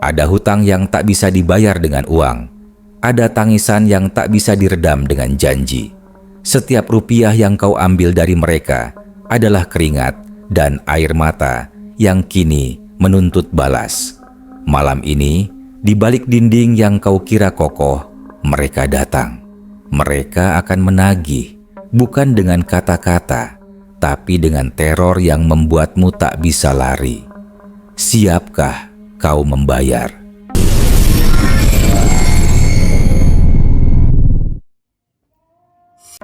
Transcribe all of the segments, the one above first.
Ada hutang yang tak bisa dibayar dengan uang. Ada tangisan yang tak bisa diredam dengan janji. Setiap rupiah yang kau ambil dari mereka adalah keringat dan air mata yang kini menuntut balas. Malam ini, di balik dinding yang kau kira kokoh, mereka datang. Mereka akan menagih, bukan dengan kata-kata, tapi dengan teror yang membuatmu tak bisa lari. Siapkah kau membayar?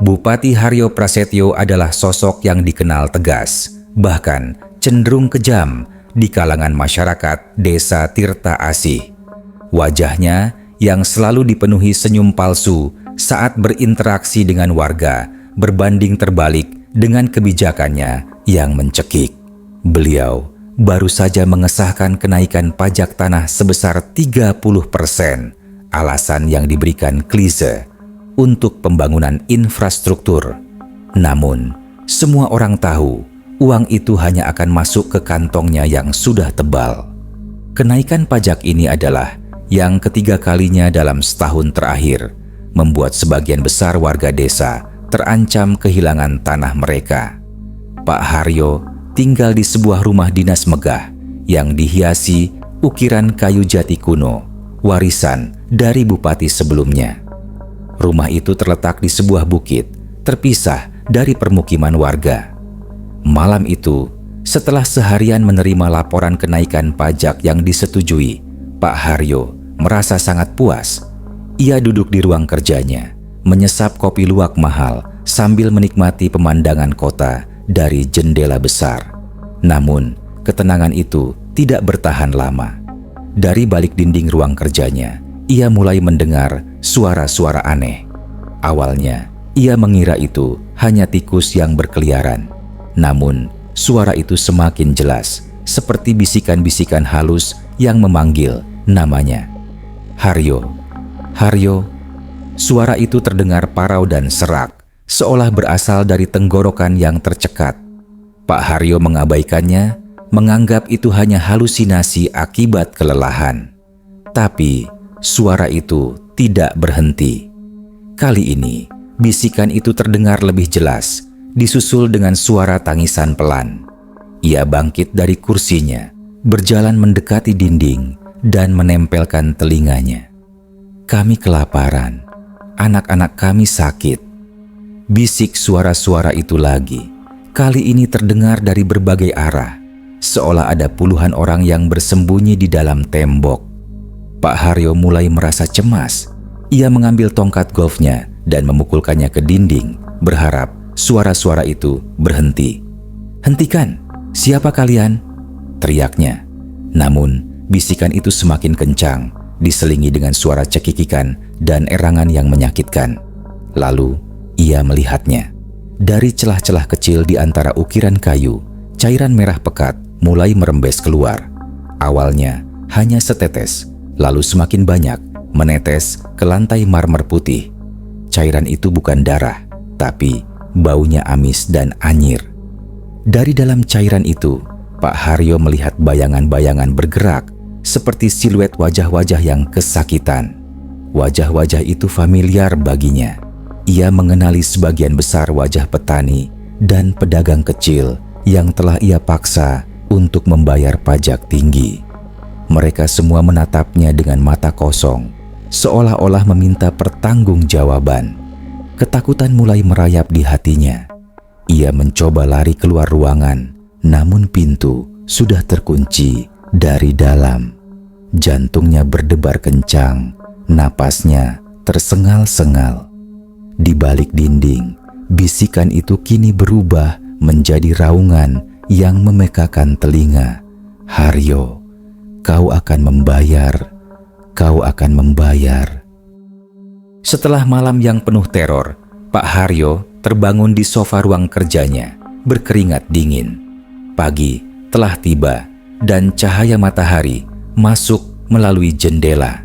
Bupati Haryo Prasetyo adalah sosok yang dikenal tegas, bahkan cenderung kejam di kalangan masyarakat desa Tirta Asih. Wajahnya yang selalu dipenuhi senyum palsu saat berinteraksi dengan warga berbanding terbalik dengan kebijakannya yang mencekik. Beliau baru saja mengesahkan kenaikan pajak tanah sebesar 30%, alasan yang diberikan klise untuk pembangunan infrastruktur. Namun, semua orang tahu uang itu hanya akan masuk ke kantongnya yang sudah tebal. Kenaikan pajak ini adalah yang ketiga kalinya dalam setahun terakhir, membuat sebagian besar warga desa terancam kehilangan tanah mereka. Pak Haryo tinggal di sebuah rumah dinas megah yang dihiasi ukiran kayu jati kuno, warisan dari bupati sebelumnya. Rumah itu terletak di sebuah bukit, terpisah dari permukiman warga. Malam itu, setelah seharian menerima laporan kenaikan pajak yang disetujui, Pak Haryo merasa sangat puas. Ia duduk di ruang kerjanya, menyesap kopi luwak mahal sambil menikmati pemandangan kota dari jendela besar. Namun, ketenangan itu tidak bertahan lama. Dari balik dinding ruang kerjanya, ia mulai mendengar suara-suara aneh. Awalnya, ia mengira itu hanya tikus yang berkeliaran. Namun, suara itu semakin jelas, seperti bisikan-bisikan halus yang memanggil namanya. Haryo, Haryo. Suara itu terdengar parau dan serak, seolah berasal dari tenggorokan yang tercekat. Pak Haryo mengabaikannya, menganggap itu hanya halusinasi akibat kelelahan. Tapi, suara itu tidak berhenti. Kali ini, bisikan itu terdengar lebih jelas, disusul dengan suara tangisan pelan. Ia bangkit dari kursinya, berjalan mendekati dinding, dan menempelkan telinganya. Kami kelaparan, anak-anak kami sakit. Bisik suara-suara itu lagi. Kali ini terdengar dari berbagai arah, seolah ada puluhan orang yang bersembunyi di dalam tembok. Pak Haryo mulai merasa cemas. Ia mengambil tongkat golfnya dan memukulkannya ke dinding, berharap suara-suara itu berhenti. "Hentikan! Siapa kalian?" teriaknya. Namun, bisikan itu semakin kencang, diselingi dengan suara cekikikan dan erangan yang menyakitkan. Lalu, ia melihatnya. Dari celah-celah kecil di antara ukiran kayu, cairan merah pekat mulai merembes keluar. Awalnya hanya setetes, lalu semakin banyak menetes ke lantai marmer putih. Cairan itu bukan darah, tapi baunya amis dan anyir. Dari dalam cairan itu, Pak Haryo melihat bayangan-bayangan bergerak seperti siluet wajah-wajah yang kesakitan. Wajah-wajah itu familiar baginya. Ia mengenali sebagian besar wajah petani dan pedagang kecil yang telah ia paksa untuk membayar pajak tinggi. Mereka semua menatapnya dengan mata kosong, seolah-olah meminta pertanggungjawaban. Ketakutan mulai merayap di hatinya. Ia mencoba lari keluar ruangan, namun pintu sudah terkunci dari dalam. Jantungnya berdebar kencang, napasnya tersengal-sengal. Di balik dinding, bisikan itu kini berubah menjadi raungan yang memekakan telinga. "Haryo, kau akan membayar, kau akan membayar." Setelah malam yang penuh teror, Pak Haryo terbangun di sofa ruang kerjanya, berkeringat dingin. Pagi telah tiba dan cahaya matahari masuk melalui jendela.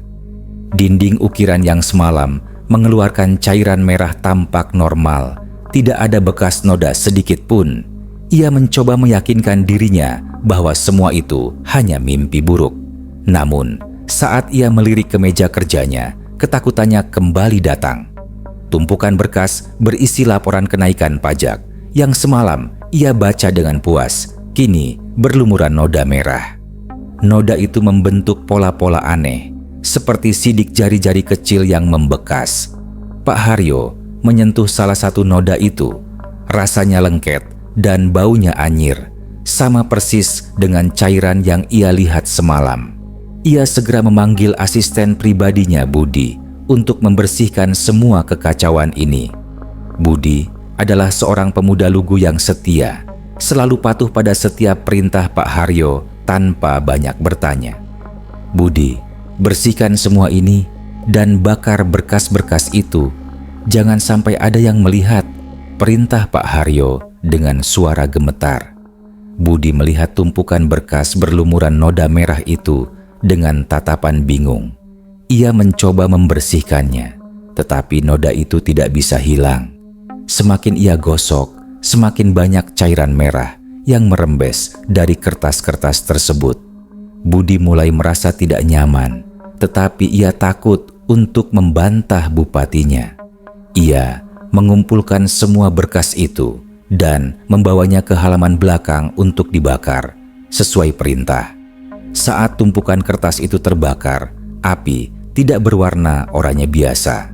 Dinding ukiran yang semalam mengeluarkan cairan merah tampak normal. Tidak ada bekas noda sedikit pun. Ia mencoba meyakinkan dirinya bahwa semua itu hanya mimpi buruk. Namun, Saat ia melirik ke meja kerjanya, ketakutannya kembali datang. Tumpukan berkas berisi laporan kenaikan pajak yang semalam ia baca dengan puas, kini berlumuran noda merah. Noda itu membentuk pola-pola aneh, seperti sidik jari-jari kecil yang membekas. Pak Haryo menyentuh salah satu noda itu. Rasanya lengket dan baunya anyir, sama persis dengan cairan yang ia lihat semalam. Ia segera memanggil asisten pribadinya Budi untuk membersihkan semua kekacauan ini. Budi adalah seorang pemuda lugu yang setia, selalu patuh pada setiap perintah Pak Haryo tanpa banyak bertanya. Budi, bersihkan semua ini dan bakar berkas-berkas itu. Jangan sampai ada yang melihat, perintah Pak Haryo dengan suara gemetar. Budi melihat tumpukan berkas berlumuran noda merah itu dengan tatapan bingung. Ia mencoba membersihkannya, tetapi noda itu tidak bisa hilang. Semakin ia gosok, semakin banyak cairan merah yang merembes dari kertas-kertas tersebut. Budi mulai merasa tidak nyaman, tetapi ia takut untuk membantah bupatinya. Ia mengumpulkan semua berkas itu dan membawanya ke halaman belakang untuk dibakar sesuai perintah. Saat tumpukan kertas itu terbakar, api tidak berwarna oranye biasa.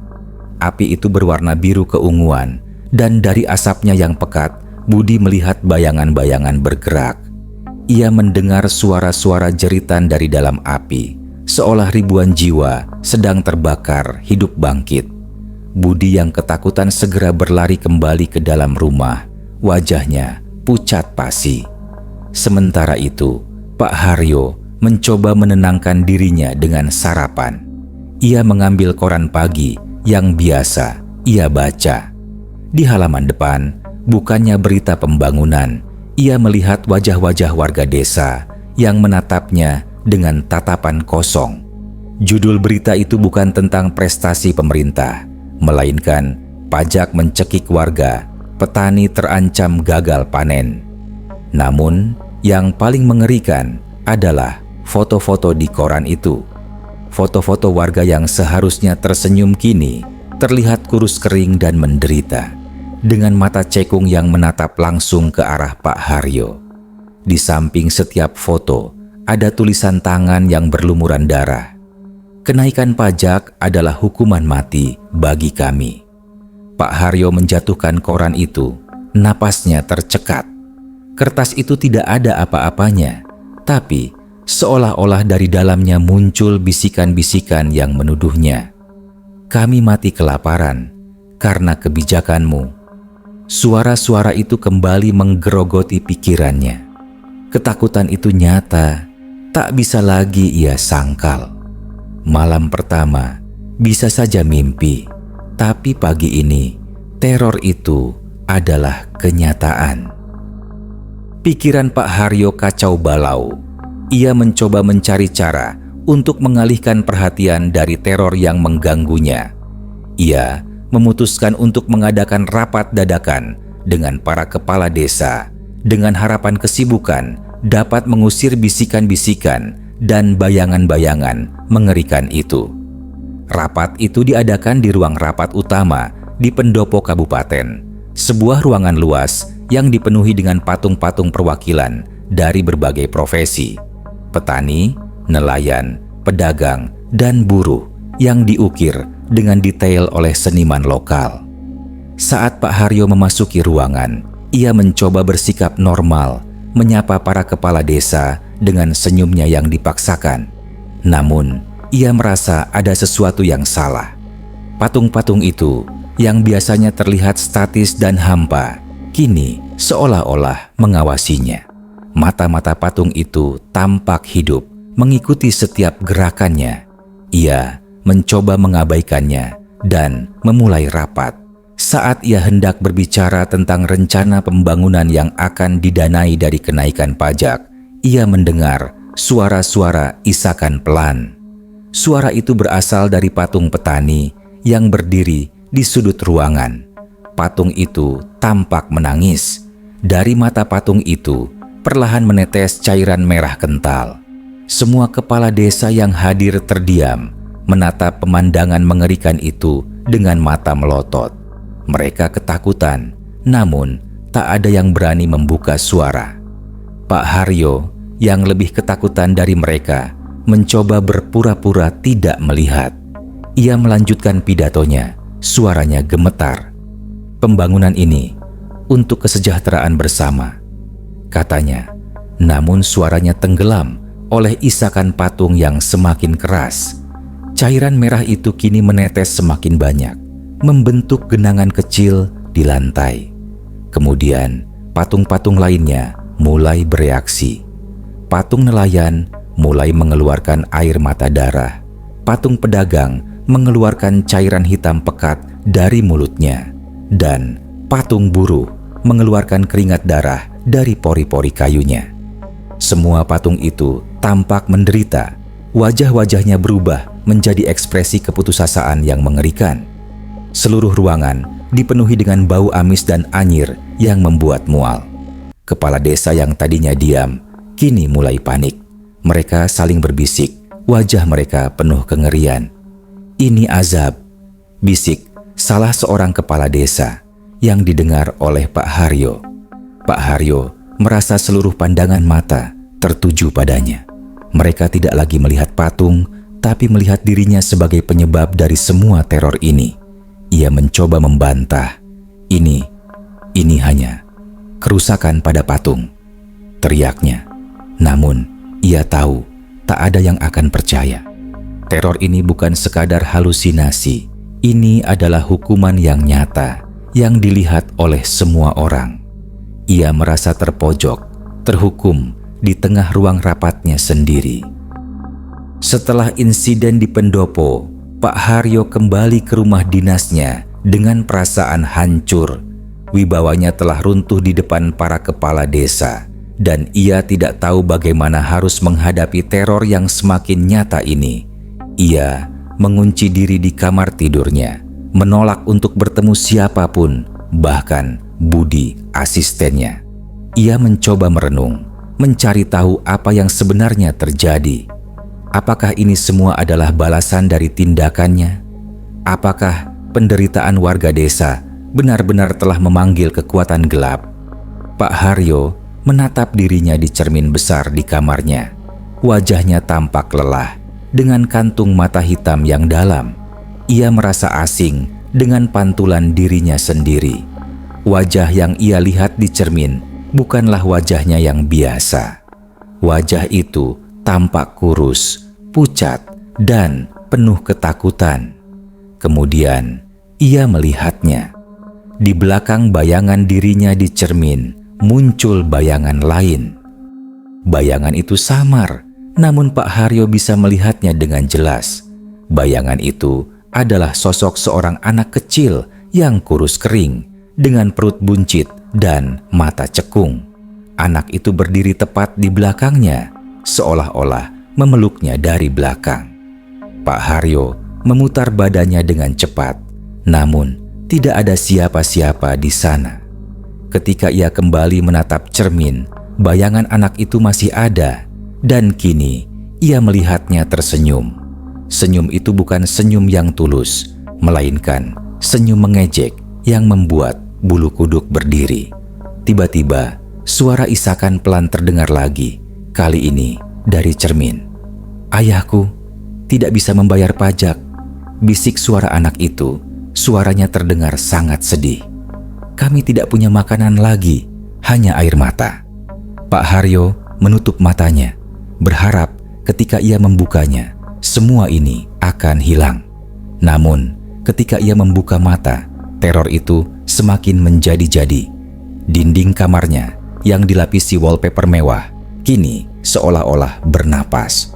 Api itu berwarna biru keunguan, dan dari asapnya yang pekat, Budi melihat bayangan-bayangan bergerak. Ia mendengar suara-suara jeritan dari dalam api, seolah ribuan jiwa sedang terbakar hidup bangkit. Budi yang ketakutan segera berlari kembali ke dalam rumah, wajahnya pucat pasi. Sementara itu, Pak Haryo mencoba menenangkan dirinya dengan sarapan. Ia mengambil koran pagi yang biasa ia baca. Di halaman depan, bukannya berita pembangunan, ia melihat wajah-wajah warga desa yang menatapnya dengan tatapan kosong. Judul berita itu bukan tentang prestasi pemerintah, melainkan pajak mencekik warga, petani terancam gagal panen. Namun, yang paling mengerikan adalah foto-foto di koran itu. Foto-foto warga yang seharusnya tersenyum kini terlihat kurus kering dan menderita, dengan mata cekung yang menatap langsung ke arah Pak Haryo. Di samping setiap foto ada tulisan tangan yang berlumuran darah. Kenaikan pajak adalah hukuman mati bagi kami. Pak Haryo menjatuhkan koran itu, napasnya tercekat. Kertas itu tidak ada apa-apanya, tapi seolah-olah dari dalamnya muncul bisikan-bisikan yang menuduhnya. Kami mati kelaparan karena kebijakanmu. Suara-suara itu kembali menggerogoti pikirannya. Ketakutan itu nyata, tak bisa lagi ia sangkal. Malam pertama bisa saja mimpi, tapi pagi ini teror itu adalah kenyataan. Pikiran Pak Haryo kacau balau. Ia mencoba mencari cara untuk mengalihkan perhatian dari teror yang mengganggunya. Ia memutuskan untuk mengadakan rapat dadakan dengan para kepala desa dengan harapan kesibukan dapat mengusir bisikan-bisikan dan bayangan-bayangan mengerikan itu. Rapat itu diadakan di ruang rapat utama di pendopo kabupaten, sebuah ruangan luas yang dipenuhi dengan patung-patung perwakilan dari berbagai profesi. Petani, nelayan, pedagang, dan buruh yang diukir dengan detail oleh seniman lokal. Saat Pak Haryo memasuki ruangan, ia mencoba bersikap normal, menyapa para kepala desa dengan senyumnya yang dipaksakan. Namun, ia merasa ada sesuatu yang salah. Patung-patung itu yang biasanya terlihat statis dan hampa, kini seolah-olah mengawasinya. Mata-mata patung itu tampak hidup, mengikuti setiap gerakannya. Ia mencoba mengabaikannya dan memulai rapat. Saat ia hendak berbicara tentang rencana pembangunan yang akan didanai dari kenaikan pajak, ia mendengar suara-suara isakan pelan. Suara itu berasal dari patung petani yang berdiri di sudut ruangan. Patung itu tampak menangis. Dari mata patung itu perlahan menetes cairan merah kental. Semua kepala desa yang hadir terdiam, menatap pemandangan mengerikan itu dengan mata melotot. Mereka ketakutan, namun tak ada yang berani membuka suara. Pak Haryo, yang lebih ketakutan dari mereka, mencoba berpura-pura tidak melihat. Ia melanjutkan pidatonya, suaranya gemetar. Pembangunan ini untuk kesejahteraan bersama, katanya. Namun suaranya tenggelam oleh isakan patung yang semakin keras. Cairan merah itu kini menetes semakin banyak, membentuk genangan kecil di lantai. Kemudian patung-patung lainnya mulai bereaksi. Patung nelayan mulai mengeluarkan air mata darah. Patung pedagang mengeluarkan cairan hitam pekat dari mulutnya. Dan patung buruh mengeluarkan keringat darah dari pori-pori kayunya. Semua patung itu tampak menderita. Wajah-wajahnya berubah menjadi ekspresi keputusasaan yang mengerikan. Seluruh ruangan dipenuhi dengan bau amis dan anyir yang membuat mual. Kepala desa yang tadinya diam, kini mulai panik. Mereka saling berbisik, wajah mereka penuh kengerian. "Ini azab," bisik salah seorang kepala desa yang didengar oleh Pak Haryo. Pak Haryo merasa seluruh pandangan mata tertuju padanya. Mereka tidak lagi melihat patung, tapi melihat dirinya sebagai penyebab dari semua teror ini. Ia mencoba membantah, ini hanya kerusakan pada patung, teriaknya. Namun, ia tahu tak ada yang akan percaya. Teror ini bukan sekadar halusinasi. Ini adalah hukuman yang nyata yang dilihat oleh semua orang. Ia merasa terpojok, terhukum di tengah ruang rapatnya sendiri. Setelah insiden di pendopo, Pak Haryo kembali ke rumah dinasnya dengan perasaan hancur. Wibawanya telah runtuh di depan para kepala desa, dan ia tidak tahu bagaimana harus menghadapi teror yang semakin nyata ini. Ia mengunci diri di kamar tidurnya, menolak untuk bertemu siapapun, bahkan Budi, asistennya. Ia mencoba merenung, mencari tahu apa yang sebenarnya terjadi. Apakah ini semua adalah balasan dari tindakannya? Apakah penderitaan warga desa benar-benar telah memanggil kekuatan gelap? Pak Haryo menatap dirinya di cermin besar di kamarnya. Wajahnya tampak lelah, dengan kantung mata hitam yang dalam. Ia merasa asing dengan pantulan dirinya sendiri. Wajah yang ia lihat di cermin bukanlah wajahnya yang biasa. Wajah itu tampak kurus, pucat, dan penuh ketakutan. Kemudian ia melihatnya. Di belakang bayangan dirinya di cermin muncul bayangan lain. Bayangan itu samar, namun Pak Haryo bisa melihatnya dengan jelas. Bayangan itu adalah sosok seorang anak kecil yang kurus kering, dengan perut buncit dan mata cekung. Anak itu berdiri tepat di belakangnya, seolah-olah memeluknya dari belakang. Pak Haryo memutar badannya dengan cepat, namun tidak ada siapa-siapa di sana. Ketika ia kembali menatap cermin, bayangan anak itu masih ada, dan kini ia melihatnya tersenyum. Senyum itu bukan senyum yang tulus, melainkan senyum mengejek yang membuat bulu kuduk berdiri. Tiba-tiba, suara isakan pelan terdengar lagi, kali ini dari cermin. "Ayahku tidak bisa membayar pajak," bisik suara anak itu. Suaranya terdengar sangat sedih. "Kami tidak punya makanan lagi, hanya air mata." Pak Haryo menutup matanya, berharap ketika ia membukanya, semua ini akan hilang. Namun, ketika ia membuka mata, teror itu semakin menjadi-jadi. Dinding kamarnya yang dilapisi wallpaper mewah kini seolah-olah bernapas.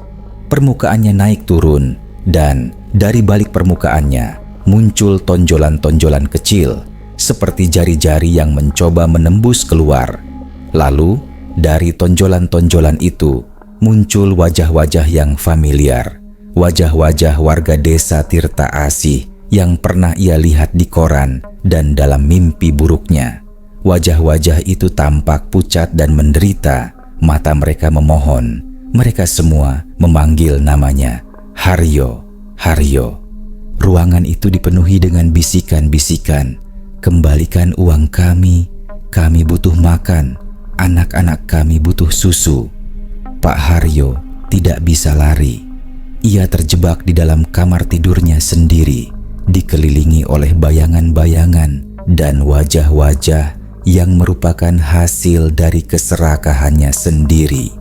Permukaannya naik turun, dan dari balik permukaannya muncul tonjolan-tonjolan kecil seperti jari-jari yang mencoba menembus keluar. Lalu dari tonjolan-tonjolan itu muncul wajah-wajah yang familiar, wajah-wajah warga desa Tirta Asih yang pernah ia lihat di koran dan dalam mimpi buruknya. Wajah-wajah itu tampak pucat dan menderita, mata mereka memohon. Mereka semua memanggil namanya, "Haryo, Haryo." Ruangan itu dipenuhi dengan bisikan-bisikan, "Kembalikan uang kami butuh makan, anak-anak kami butuh susu." Pak Haryo tidak bisa lari. Ia terjebak di dalam kamar tidurnya sendiri, dikelilingi oleh bayangan-bayangan dan wajah-wajah yang merupakan hasil dari keserakahannya sendiri.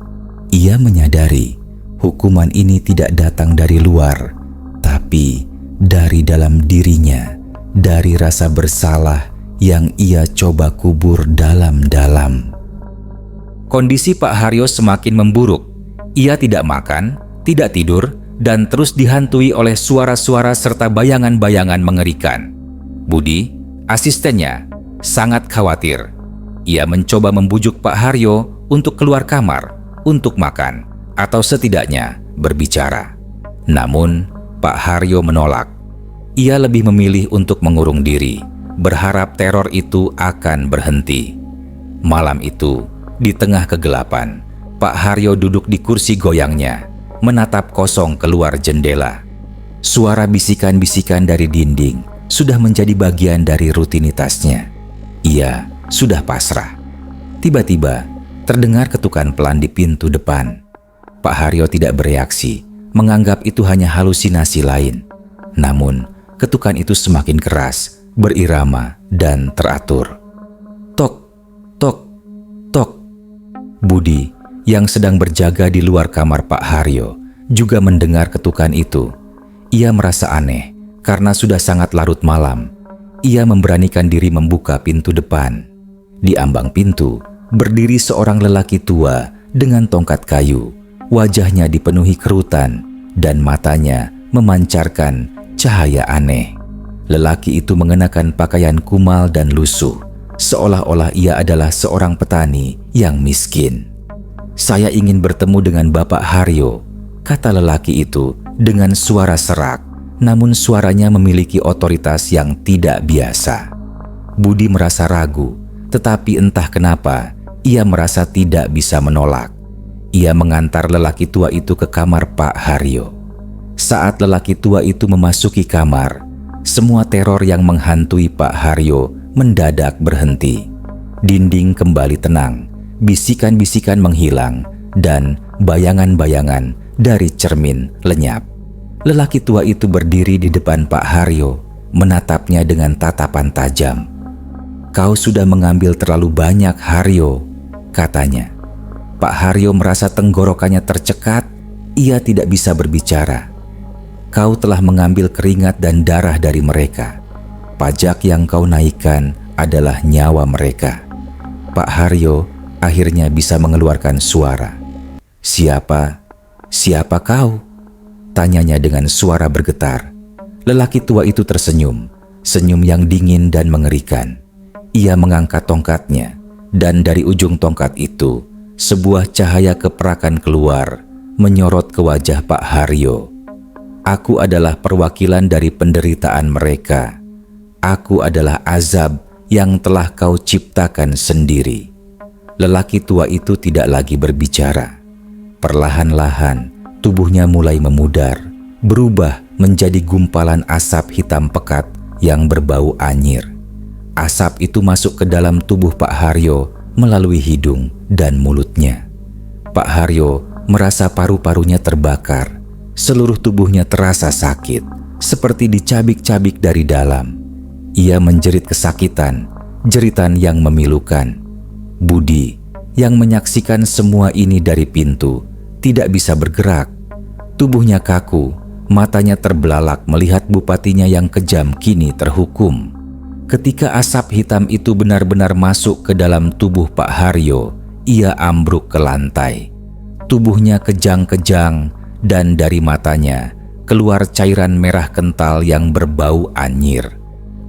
Ia menyadari hukuman ini tidak datang dari luar, tapi dari dalam dirinya, dari rasa bersalah yang ia coba kubur dalam-dalam. Kondisi Pak Haryo semakin memburuk. Ia tidak makan, tidak tidur, dan terus dihantui oleh suara-suara serta bayangan-bayangan mengerikan. Budi, asistennya, sangat khawatir. Ia mencoba membujuk Pak Haryo untuk keluar kamar, untuk makan, atau setidaknya berbicara. Namun, Pak Haryo menolak. Ia lebih memilih untuk mengurung diri, berharap teror itu akan berhenti. Malam itu, di tengah kegelapan, Pak Haryo duduk di kursi goyangnya, menatap kosong keluar jendela. Suara bisikan-bisikan dari dinding sudah menjadi bagian dari rutinitasnya. Ia sudah pasrah. Tiba-tiba, terdengar ketukan pelan di pintu depan. Pak Haryo tidak bereaksi, menganggap itu hanya halusinasi lain. Namun, ketukan itu semakin keras, berirama, dan teratur. Tok, tok, tok. Budi, yang sedang berjaga di luar kamar Pak Haryo, juga mendengar ketukan itu. Ia merasa aneh, karena sudah sangat larut malam. Ia memberanikan diri membuka pintu depan. Di ambang pintu, berdiri seorang lelaki tua dengan tongkat kayu. Wajahnya dipenuhi kerutan, dan matanya memancarkan cahaya aneh. Lelaki itu mengenakan pakaian kumal dan lusuh, seolah-olah ia adalah seorang petani yang miskin. "Saya ingin bertemu dengan Bapak Haryo," kata lelaki itu dengan suara serak, namun suaranya memiliki otoritas yang tidak biasa. Budi merasa ragu, tetapi entah kenapa ia merasa tidak bisa menolak. Ia mengantar lelaki tua itu ke kamar Pak Haryo. Saat lelaki tua itu memasuki kamar, semua teror yang menghantui Pak Haryo mendadak berhenti. Dinding kembali tenang, bisikan-bisikan menghilang, dan bayangan-bayangan dari cermin lenyap. Lelaki tua itu berdiri di depan Pak Haryo, menatapnya dengan tatapan tajam. "Kau sudah mengambil terlalu banyak, Haryo," katanya. Pak Haryo merasa tenggorokannya tercekat, ia tidak bisa berbicara. "Kau telah mengambil keringat dan darah dari mereka. Pajak yang kau naikkan adalah nyawa mereka." Pak Haryo akhirnya bisa mengeluarkan suara. Siapa kau?" tanyanya dengan suara bergetar. Lelaki tua itu tersenyum, senyum yang dingin dan mengerikan. Ia mengangkat tongkatnya, dan dari ujung tongkat itu, sebuah cahaya keperakan keluar, menyorot ke wajah Pak Haryo. "Aku adalah perwakilan dari penderitaan mereka. Aku adalah azab yang telah kau ciptakan sendiri." Lelaki tua itu tidak lagi berbicara. Perlahan-lahan, tubuhnya mulai memudar, berubah menjadi gumpalan asap hitam pekat yang berbau anyir. Asap itu masuk ke dalam tubuh Pak Haryo melalui hidung dan mulutnya. Pak Haryo merasa paru-parunya terbakar. Seluruh tubuhnya terasa sakit, seperti dicabik-cabik dari dalam. Ia menjerit kesakitan, jeritan yang memilukan. Budi, yang menyaksikan semua ini dari pintu, tidak bisa bergerak. Tubuhnya kaku, matanya terbelalak melihat bupatinya yang kejam kini terhukum. Ketika asap hitam itu benar-benar masuk ke dalam tubuh Pak Haryo, ia ambruk ke lantai. Tubuhnya kejang-kejang, dan dari matanya keluar cairan merah kental yang berbau anyir.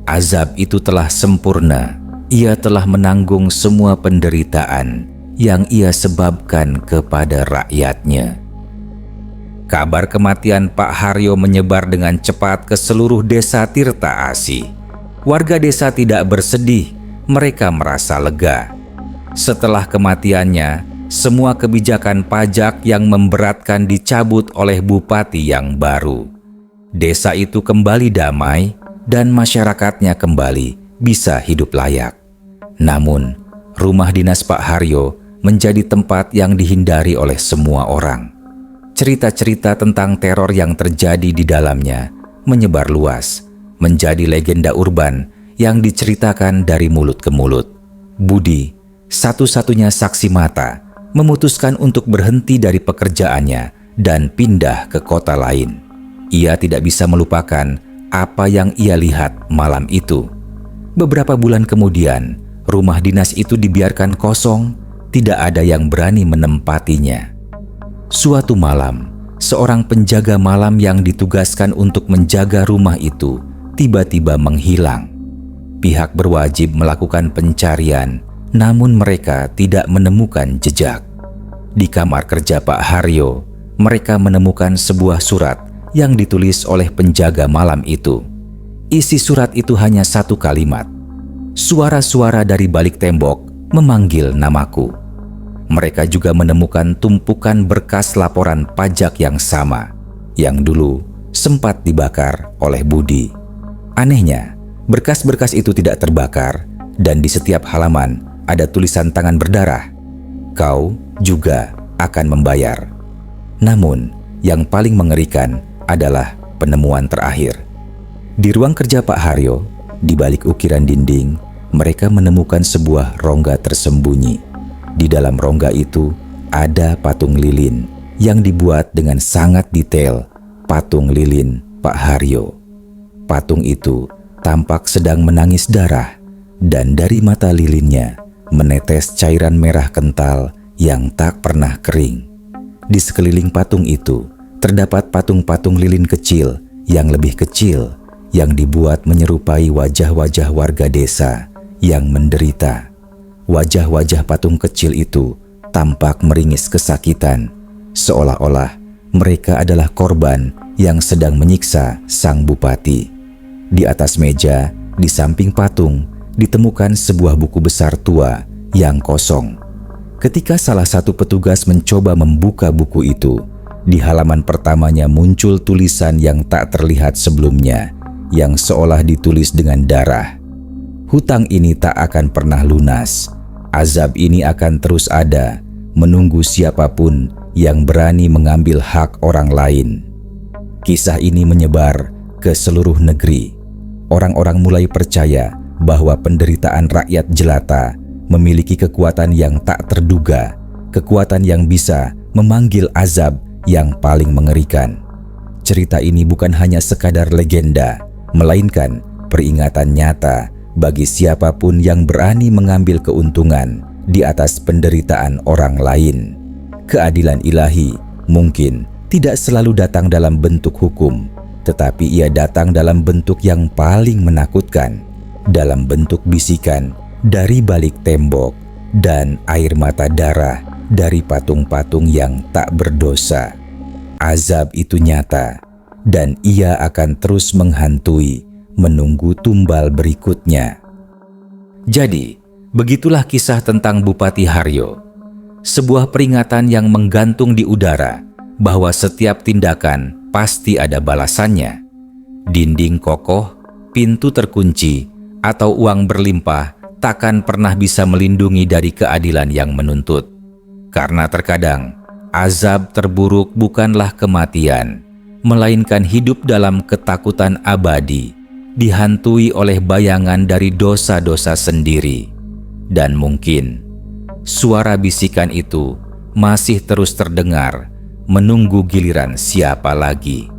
Azab itu telah sempurna. Ia telah menanggung semua penderitaan yang ia sebabkan kepada rakyatnya. Kabar kematian Pak Haryo menyebar dengan cepat ke seluruh desa Tirta Asih. Warga desa tidak bersedih, mereka merasa lega. Setelah kematiannya, Semua kebijakan pajak yang memberatkan dicabut oleh bupati yang baru. Desa itu kembali damai dan masyarakatnya kembali bisa hidup layak. Namun, rumah dinas Pak Haryo menjadi tempat yang dihindari oleh semua orang. Cerita-cerita tentang teror yang terjadi di dalamnya menyebar luas, menjadi legenda urban yang diceritakan dari mulut ke mulut. Budi, satu-satunya saksi mata, memutuskan untuk berhenti dari pekerjaannya dan pindah ke kota lain. Ia tidak bisa melupakan apa yang ia lihat malam itu. Beberapa bulan kemudian, rumah dinas itu dibiarkan kosong, tidak ada yang berani menempatinya. Suatu malam, seorang penjaga malam yang ditugaskan untuk menjaga rumah itu tiba-tiba menghilang. Pihak berwajib melakukan pencarian, namun mereka tidak menemukan jejak. Di kamar kerja Pak Haryo, mereka menemukan sebuah surat yang ditulis oleh penjaga malam itu. Isi surat itu hanya satu kalimat. Suara-suara dari balik tembok memanggil namaku. Mereka juga menemukan tumpukan berkas laporan pajak yang sama, yang dulu sempat dibakar oleh Budi. Anehnya, berkas-berkas itu tidak terbakar dan di setiap halaman ada tulisan tangan berdarah. Kau juga akan membayar. Namun, yang paling mengerikan adalah penemuan terakhir. Di ruang kerja Pak Haryo, di balik ukiran dinding, mereka menemukan sebuah rongga tersembunyi. Di dalam rongga itu ada patung lilin yang dibuat dengan sangat detail, patung lilin Pak Haryo. Patung itu tampak sedang menangis darah dan dari mata lilinnya menetes cairan merah kental yang tak pernah kering. Di sekeliling patung itu terdapat patung-patung lilin kecil yang lebih kecil yang dibuat menyerupai wajah-wajah warga desa yang menderita. Wajah-wajah patung kecil itu tampak meringis kesakitan, seolah-olah mereka adalah korban yang sedang menyiksa sang bupati. Di atas meja, di samping patung, ditemukan sebuah buku besar tua yang kosong. Ketika salah satu petugas mencoba membuka buku itu, di halaman pertamanya muncul tulisan yang tak terlihat sebelumnya, yang seolah ditulis dengan darah. Hutang ini tak akan pernah lunas. Azab ini akan terus ada, menunggu siapapun yang berani mengambil hak orang lain. Kisah ini menyebar ke seluruh negeri. Orang-orang mulai percaya bahwa penderitaan rakyat jelata memiliki kekuatan yang tak terduga, kekuatan yang bisa memanggil azab yang paling mengerikan. Cerita ini bukan hanya sekadar legenda, melainkan peringatan nyata bagi siapapun yang berani mengambil keuntungan di atas penderitaan orang lain. Keadilan ilahi mungkin tidak selalu datang dalam bentuk hukum, tetapi ia datang dalam bentuk yang paling menakutkan, dalam bentuk bisikan dari balik tembok dan air mata darah dari patung-patung yang tak berdosa. Azab itu nyata, dan ia akan terus menghantui, menunggu tumbal berikutnya. Jadi, begitulah kisah tentang Bupati Haryo. Sebuah peringatan yang menggantung di udara bahwa setiap tindakan pasti ada balasannya. Dinding kokoh, pintu terkunci, atau uang berlimpah takkan pernah bisa melindungi dari keadilan yang menuntut. Karena terkadang, azab terburuk bukanlah kematian, melainkan hidup dalam ketakutan abadi, dihantui oleh bayangan dari dosa-dosa sendiri. Dan mungkin, suara bisikan itu masih terus terdengar, menunggu giliran siapa lagi.